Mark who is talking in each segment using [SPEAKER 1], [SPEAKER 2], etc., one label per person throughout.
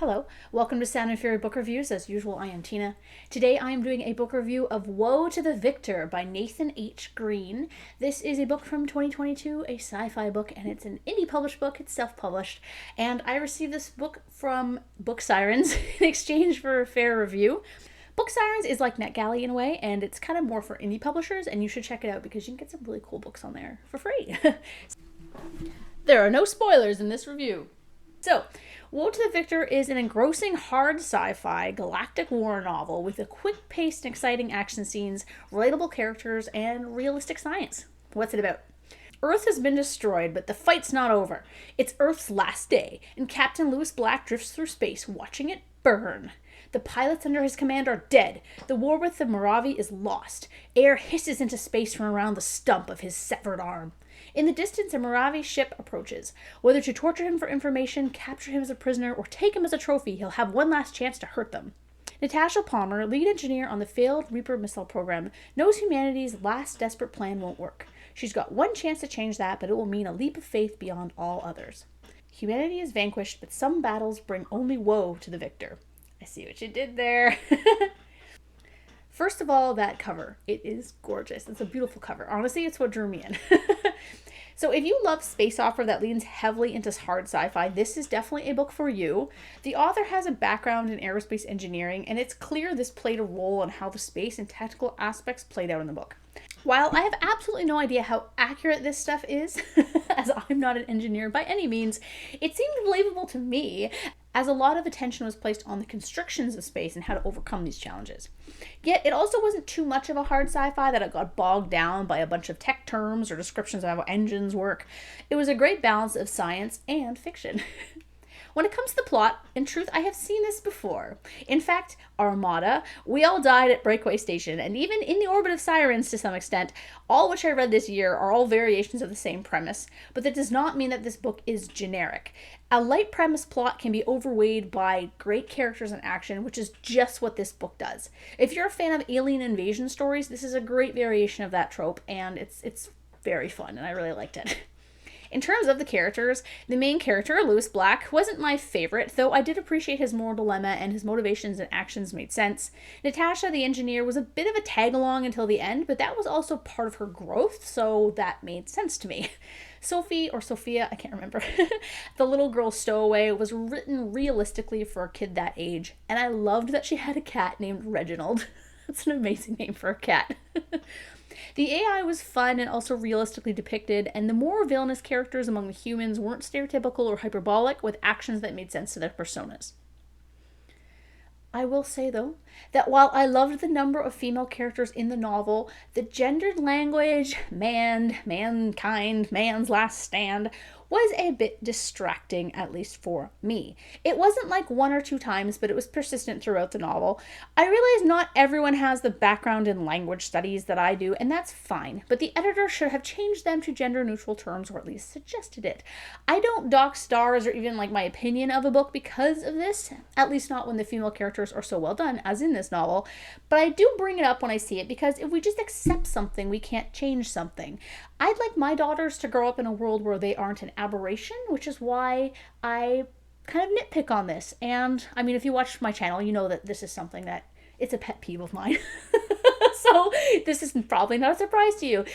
[SPEAKER 1] Hello, welcome to Sound and Fury Book Reviews. As usual, I am Tina. Today I am doing a book review of Woe to the Victor by Nathan H. Green. This is a book from 2022, a sci-fi book, and it's an indie published book. It's self-published, and I received this book from Book Sirens in exchange for a fair review. Book Sirens is like NetGalley in a way, and it's kind of more for indie publishers, and you should check it out because you can get some really cool books on there for free. There are no spoilers in this review. So, Woe to the Victor is an engrossing hard sci-fi galactic war novel with a quick-paced and exciting action scenes, relatable characters, and realistic science. What's it about? Earth has been destroyed, but the fight's not over. It's Earth's last day, and Captain Lewis Black drifts through space, watching it burn. The pilots under his command are dead. The war with the Moravi is lost. Air hisses into space from around the stump of his severed arm. In the distance, a Moravi ship approaches. Whether to torture him for information, capture him as a prisoner, or take him as a trophy, he'll have one last chance to hurt them. Natasha Palmer, lead engineer on the failed Reaper missile program, knows humanity's last desperate plan won't work. She's got one chance to change that, but it will mean a leap of faith beyond all others. Humanity is vanquished, but some battles bring only woe to the victor. I see what you did there. First of all, that cover. It is gorgeous. It's a beautiful cover. Honestly, it's what drew me in. So if you love space opera that leans heavily into hard sci-fi, this is definitely a book for you. The author has a background in aerospace engineering, and it's clear this played a role in how the space and technical aspects played out in the book. While I have absolutely no idea how accurate this stuff is, as I'm not an engineer by any means, it seemed believable to me, as a lot of attention was placed on the constrictions of space and how to overcome these challenges. Yet it also wasn't too much of a hard sci-fi that it got bogged down by a bunch of tech terms or descriptions of how engines work. It was a great balance of science and fiction. When it comes to the plot, in truth, I have seen this before. In fact, Armada, We All Died at Breakaway Station, and even In the Orbit of Sirens to some extent, all which I read this year are all variations of the same premise, but that does not mean that this book is generic. A light premise plot can be overweighed by great characters and action, which is just what this book does. If you're a fan of alien invasion stories, this is a great variation of that trope, and it's very fun, and I really liked it. In terms of the characters, the main character, Lewis Black, wasn't my favorite, though I did appreciate his moral dilemma and his motivations and actions made sense. Natasha, the engineer, was a bit of a tag-along until the end, but that was also part of her growth, so that made sense to me. Sophie, or Sophia, I can't remember, the little girl stowaway, was written realistically for a kid that age, and I loved that she had a cat named Reginald. That's an amazing name for a cat. The AI was fun and also realistically depicted, and the more villainous characters among the humans weren't stereotypical or hyperbolic, with actions that made sense to their personas. I will say, though, that while I loved the number of female characters in the novel, the gendered language, mankind, man's last stand, was a bit distracting, at least for me. It wasn't like one or two times, but it was persistent throughout the novel. I realize not everyone has the background in language studies that I do, and that's fine, but the editor should have changed them to gender-neutral terms, or at least suggested it. I don't dock stars or even like my opinion of a book because of this, at least not when the female characters are so well done, as in this novel, but I do bring it up when I see it, because if we just accept something, we can't change something. I'd like my daughters to grow up in a world where they aren't an aberration, which is why I kind of nitpick on this. And I mean, if you watch my channel, you know that this is something that it's a pet peeve of mine. So this is probably not a surprise to you.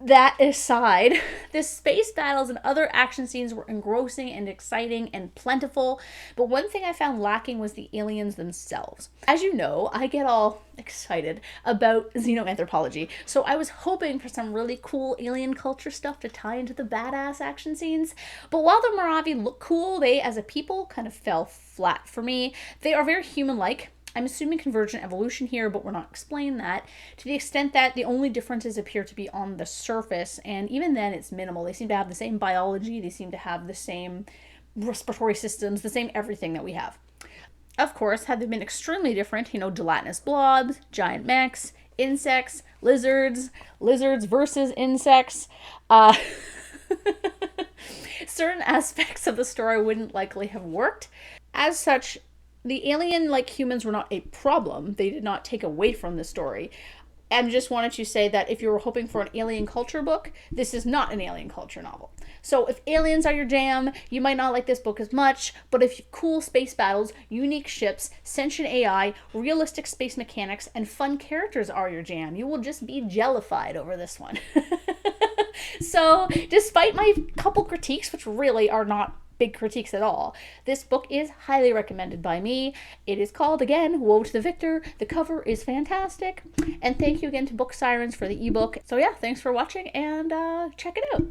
[SPEAKER 1] That aside, the space battles and other action scenes were engrossing and exciting and plentiful, but one thing I found lacking was the aliens themselves. As you know, I get all excited about xenoanthropology, so I was hoping for some really cool alien culture stuff to tie into the badass action scenes, but while the Moravi look cool, they as a people kind of fell flat for me. They are very human-like. I'm assuming convergent evolution here, but we're not explaining that, to the extent that the only differences appear to be on the surface, and even then it's minimal. They seem to have the same biology, they seem to have the same respiratory systems, the same everything that we have. Of course, had they been extremely different, gelatinous blobs, giant mechs, insects, lizards versus insects, certain aspects of the story wouldn't likely have worked. As such, the alien, like humans, were not a problem. They did not take away from the story. And just wanted to say that if you were hoping for an alien culture book, this is not an alien culture novel. So if aliens are your jam, you might not like this book as much, but if cool space battles, unique ships, sentient AI, realistic space mechanics, and fun characters are your jam, you will just be jellified over this one. So despite my couple critiques, which really are not big critiques at all, this book is highly recommended by me. It is called, again, Woe to the Victor. The cover is fantastic. And thank you again to Book Sirens for the ebook. So yeah, thanks for watching, and check it out.